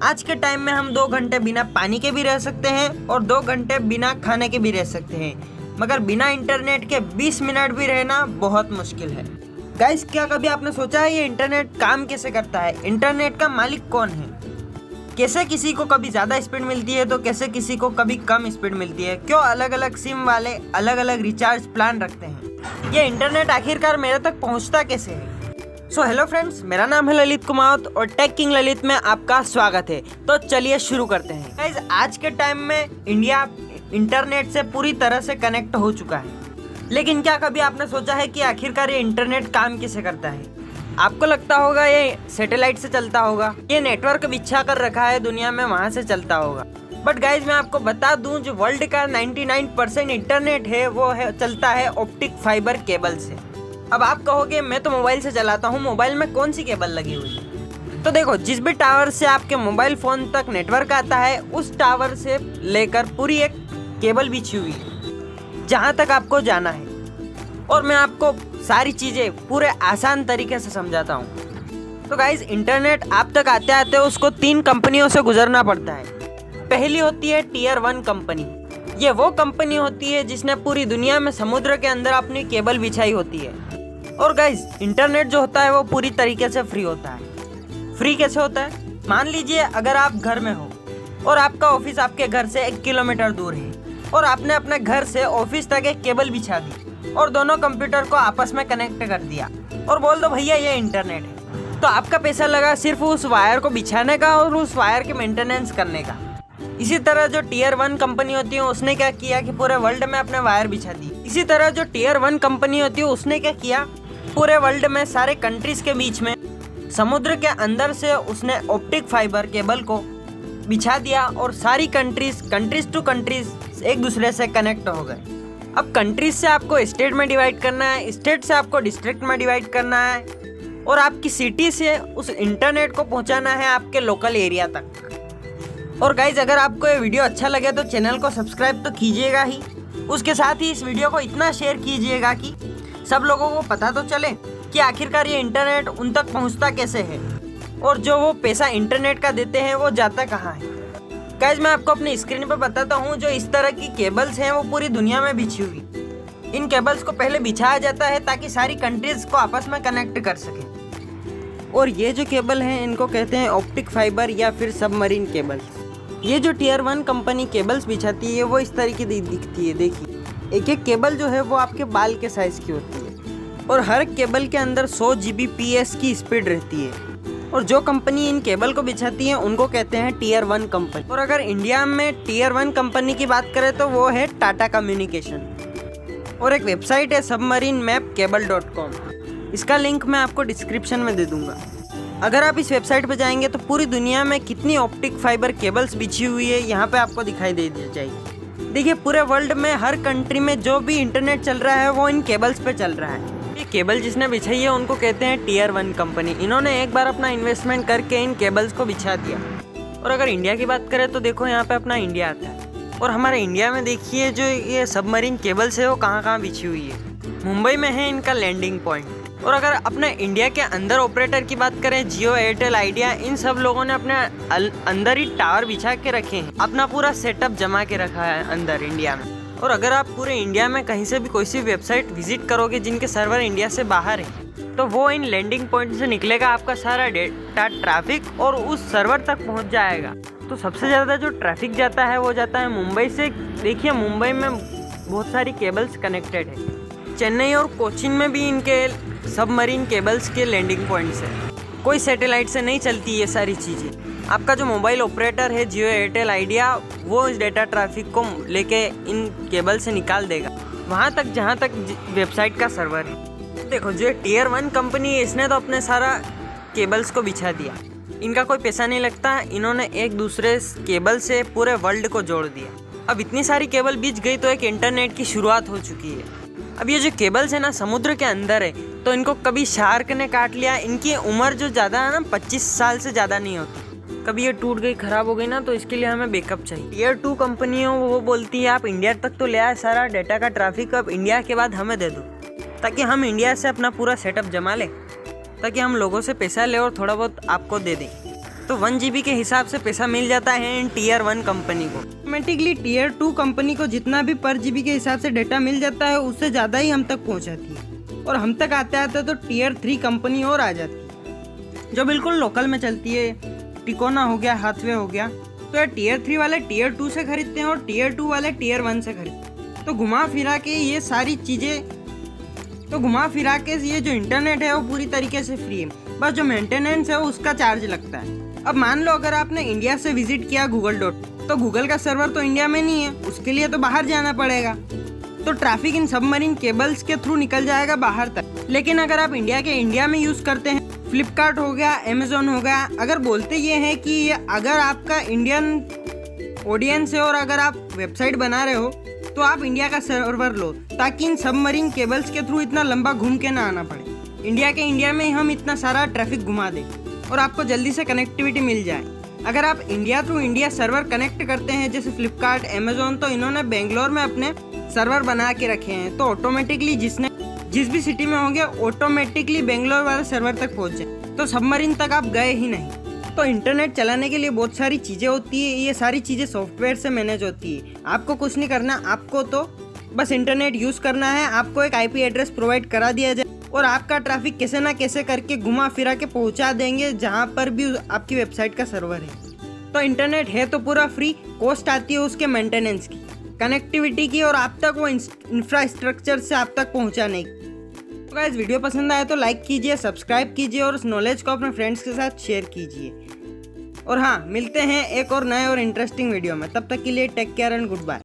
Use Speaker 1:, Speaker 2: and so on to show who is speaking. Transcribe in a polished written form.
Speaker 1: आज के टाइम में हम 2 घंटे बिना पानी के भी रह सकते हैं और 2 घंटे बिना खाने के भी रह सकते हैं, मगर बिना इंटरनेट के 20 मिनट भी रहना बहुत मुश्किल है। गाइस, क्या कभी आपने सोचा है ये इंटरनेट काम कैसे करता है? इंटरनेट का मालिक कौन है? कैसे किसी को कभी ज़्यादा स्पीड मिलती है तो कैसे किसी को कभी कम स्पीड मिलती है? क्यों अलग अलग सिम वाले अलग अलग रिचार्ज प्लान रखते हैं? ये इंटरनेट आखिरकार मेरे तक पहुंचता कैसे है? सो हेलो फ्रेंड्स, मेरा नाम है ललित कुमार और टेक किंग ललित में आपका स्वागत है। तो चलिए शुरू करते हैं। गाइस, आज के टाइम में इंडिया इंटरनेट से पूरी तरह से कनेक्ट हो चुका है, लेकिन क्या कभी आपने सोचा है कि आखिरकार ये इंटरनेट काम कैसे करता है? आपको लगता होगा ये सैटेलाइट से चलता होगा, ये नेटवर्क बिछा कर रखा है दुनिया में, वहाँ से चलता होगा। बट गाइज, मैं आपको बता दूं, जो वर्ल्ड का 99% इंटरनेट है वो चलता है ऑप्टिक फाइबर केबल से। अब आप कहोगे मैं तो मोबाइल से चलाता हूँ, मोबाइल में कौन सी केबल लगी हुई है? तो देखो, जिस भी टावर से आपके मोबाइल फ़ोन तक नेटवर्क आता है, उस टावर से लेकर पूरी एक केबल बिछी हुई है जहाँ तक आपको जाना है। और मैं आपको सारी चीज़ें पूरे आसान तरीके से समझाता हूँ। तो गाइज, इंटरनेट आप तक आते आते उसको 3 कंपनियों से गुजरना पड़ता है। पहली होती है टियर 1 कंपनी। ये वो कंपनी होती है जिसने पूरी दुनिया में समुद्र के अंदर अपनी केबल बिछाई होती है। और गाइज, इंटरनेट जो होता है वो पूरी तरीके से फ्री होता है। फ्री कैसे होता है? मान लीजिए अगर आप घर में हो और आपका ऑफिस आपके घर से 1 किलोमीटर दूर है और आपने अपने घर से ऑफिस तक एक केबल बिछा दी और दोनों कंप्यूटर को आपस में कनेक्ट कर दिया और बोल दो भैया ये इंटरनेट है। तो आपका पैसा लगा सिर्फ उस वायर को बिछाने का और उस वायर के मेंटेनेंस करने का। इसी तरह जो टियर 1 कंपनी होती है उसने क्या किया कि पूरे वर्ल्ड में अपने वायर बिछा दी। इसी तरह जो टियर 1 कंपनी होती है उसने क्या किया, पूरे वर्ल्ड में सारे कंट्रीज के बीच में समुद्र के अंदर से उसने ऑप्टिक फाइबर केबल को बिछा दिया और सारी कंट्रीज टू कंट्रीज एक दूसरे से कनेक्ट हो गए। अब कंट्रीज से आपको स्टेट में डिवाइड करना है, स्टेट से आपको डिस्ट्रिक्ट में डिवाइड करना है और आपकी सिटी से उस इंटरनेट को पहुंचाना है आपके लोकल एरिया तक। और गाइज, अगर आपको ये वीडियो अच्छा लगे तो चैनल को सब्सक्राइब तो कीजिएगा ही, उसके साथ ही इस वीडियो को इतना शेयर कीजिएगा कि सब लोगों को पता तो चले कि आखिरकार ये इंटरनेट उन तक पहुँचता कैसे है और जो वो पैसा इंटरनेट का देते हैं वो जाता कहाँ है। गाइज, मैं आपको अपनी स्क्रीन पर बताता हूँ। जो इस तरह की केबल्स हैं वो पूरी दुनिया में बिछी हुई। इन केबल्स को पहले बिछाया जाता है ताकि सारी कंट्रीज को आपस में कनेक्ट कर सके। और ये जो केबल हैं इनको कहते हैं ऑप्टिक फाइबर या फिर सबमरीन केबल्स। ये जो टियर 1 कंपनी केबल्स बिछाती है वो इस तरीके की दिखती है। देखिए, एक एक केबल जो है वो आपके बाल के साइज़ की होती है और हर केबल के अंदर 100 Gbps की स्पीड रहती है। और जो कंपनी इन केबल को बिछाती है उनको कहते हैं टियर 1 कंपनी। और अगर इंडिया में टियर 1 कंपनी की बात करें तो वो है टाटा कम्युनिकेशन। और एक वेबसाइट है submarinemappcable.com। इसका लिंक मैं आपको डिस्क्रिप्शन में दे दूंगा। अगर आप इस वेबसाइट पर जाएंगे तो पूरी दुनिया में कितनी ऑप्टिक फाइबर केबल्स बिछी हुई है यहाँ पे आपको दिखाई दे जाएगी। देखिए, पूरे वर्ल्ड में हर कंट्री में जो भी इंटरनेट चल रहा है वो इन केबल्स पे चल रहा है। ये केबल जिसने बिछाई है उनको कहते हैं टियर 1 कंपनी। इन्होंने एक बार अपना इन्वेस्टमेंट करके इन केबल्स को बिछा दिया। और अगर इंडिया की बात करें तो देखो, यहाँ पे अपना इंडिया आता है और हमारे इंडिया में देखिए जो ये सबमरीन केबल्स है वो कहाँ कहाँ बिछी हुई है। मुंबई में है इनका लैंडिंग पॉइंट। और अगर अपने इंडिया के अंदर ऑपरेटर की बात करें, जियो, एयरटेल, आइडिया, इन सब लोगों ने अपने अंदर ही टावर बिछा के रखे हैं, अपना पूरा सेटअप जमा के रखा है अंदर इंडिया में। और अगर आप पूरे इंडिया में कहीं से भी कोई सी वेबसाइट विजिट करोगे जिनके सर्वर इंडिया से बाहर है, तो वो इन लैंडिंग पॉइंट से निकलेगा आपका सारा डेटा ट्रैफिक और उस सर्वर तक पहुंच जाएगा। तो सबसे ज़्यादा जो ट्रैफिक जाता है वो जाता है मुंबई से। देखिए, मुंबई में बहुत सारी केबल्स कनेक्टेड है। चेन्नई और कोचीन में भी इनके सबमरीन केबल्स के लैंडिंग पॉइंट्स है। कोई सैटेलाइट से नहीं चलती ये सारी चीज़ें। आपका जो मोबाइल ऑपरेटर है, जियो, एयरटेल, आइडिया, वो इस डेटा ट्रैफिक को लेके इन केबल से निकाल देगा वहाँ तक जहाँ तक वेबसाइट का सर्वर है। देखो, जो टियर 1 कंपनी है इसने तो अपने सारा केबल्स को बिछा दिया। इनका कोई पैसा नहीं लगता, इन्होंने एक दूसरे केबल से पूरे वर्ल्ड को जोड़ दिया। अब इतनी सारी केबल बिछ गई तो एक इंटरनेट की शुरुआत हो चुकी है। अब ये जो केबल्स है ना, समुद्र के अंदर है, तो इनको कभी शार्क ने काट लिया। इनकी उम्र जो ज़्यादा है ना, 25 साल से ज़्यादा नहीं होती। कभी ये टूट गई, ख़राब हो गई ना, तो इसके लिए हमें बैकअप चाहिए। टियर 2 कंपनियों वो बोलती है आप इंडिया तक तो ले आए सारा डेटा का ट्रैफिक, अब इंडिया के बाद हमें दे दो, ताकि हम इंडिया से अपना पूरा सेटअप जमा लें, ताकि हम लोगों से पैसा ले और थोड़ा बहुत आपको दे दें। तो 1 GB के हिसाब से पैसा मिल जाता है इन Tier 1 कंपनी को। ऑटोमेटिकली Tier 2 कंपनी को जितना भी पर GB के हिसाब से डेटा मिल जाता है उससे ज़्यादा ही हम तक पहुंचाती है, और हम तक आते आते तो Tier 3 कंपनी और आ जाती है जो बिल्कुल लोकल में चलती है। टिकोना हो गया, हाथवे हो गया, तो ये Tier 3 वाले Tier 2 से खरीदते हैं और Tier 2 वाले Tier 1 से खरीदते हैं। तो घुमा फिरा के ये सारी चीज़ें, तो घुमा फिरा के ये जो इंटरनेट है वो पूरी तरीके से फ्री है, बस जो मेंटेनेंस है उसका चार्ज लगता है। अब मान लो अगर आपने इंडिया से विजिट किया तो गूगल का सर्वर तो इंडिया में नहीं है, उसके लिए तो बाहर जाना पड़ेगा, तो ट्रैफिक इन सबमरीन केबल्स के थ्रू निकल जाएगा बाहर तक। लेकिन अगर आप इंडिया में यूज़ करते हैं, फ्लिपकार्ट हो गया, अमेजोन हो गया, अगर बोलते ये हैं कि अगर आपका इंडियन ऑडियंस है और अगर आप वेबसाइट बना रहे हो तो आप इंडिया का सर्वर लो, ताकि इन सबमरीन केबल्स के थ्रू इतना लंबा घूम के ना आना पड़े। इंडिया में हम इतना सारा ट्रैफिक घुमा दें और आपको जल्दी से कनेक्टिविटी मिल जाए। अगर आप India through India server connect करते हैं जैसे फ्लिपकार्ट, अमेजोन, तो इन्होंने बेंगलोर में अपने सर्वर बना के रखे हैं, तो ऑटोमेटिकली जिस भी सिटी में होंगे ऑटोमेटिकली बेंगलोर वाले सर्वर तक पहुंच जाए, तो सबमरीन तक आप गए ही नहीं। तो इंटरनेट चलाने के लिए बहुत सारी चीज़ें होती है, ये सारी चीज़ें सॉफ्टवेयर से मैनेज होती है। आपको कुछ नहीं करना, आपको तो बस इंटरनेट यूज़ करना है। आपको एक IP एड्रेस प्रोवाइड करा दिया जाए और आपका ट्रैफिक कैसे ना कैसे करके घुमा फिरा के पहुंचा देंगे जहां पर भी आपकी वेबसाइट का सर्वर है। तो इंटरनेट है तो पूरा फ्री, कॉस्ट आती है उसके मेंटेनेंस की, कनेक्टिविटी की और आप तक वो इंफ्रास्ट्रक्चर से आप तक पहुंचाने की। तो गाइस वीडियो पसंद आए तो लाइक कीजिए, सब्सक्राइब कीजिए और उस नॉलेज को अपने फ्रेंड्स के साथ शेयर कीजिए। और हाँ, मिलते हैं एक और नए और इंटरेस्टिंग वीडियो में, तब तक के लिए take care and good bye.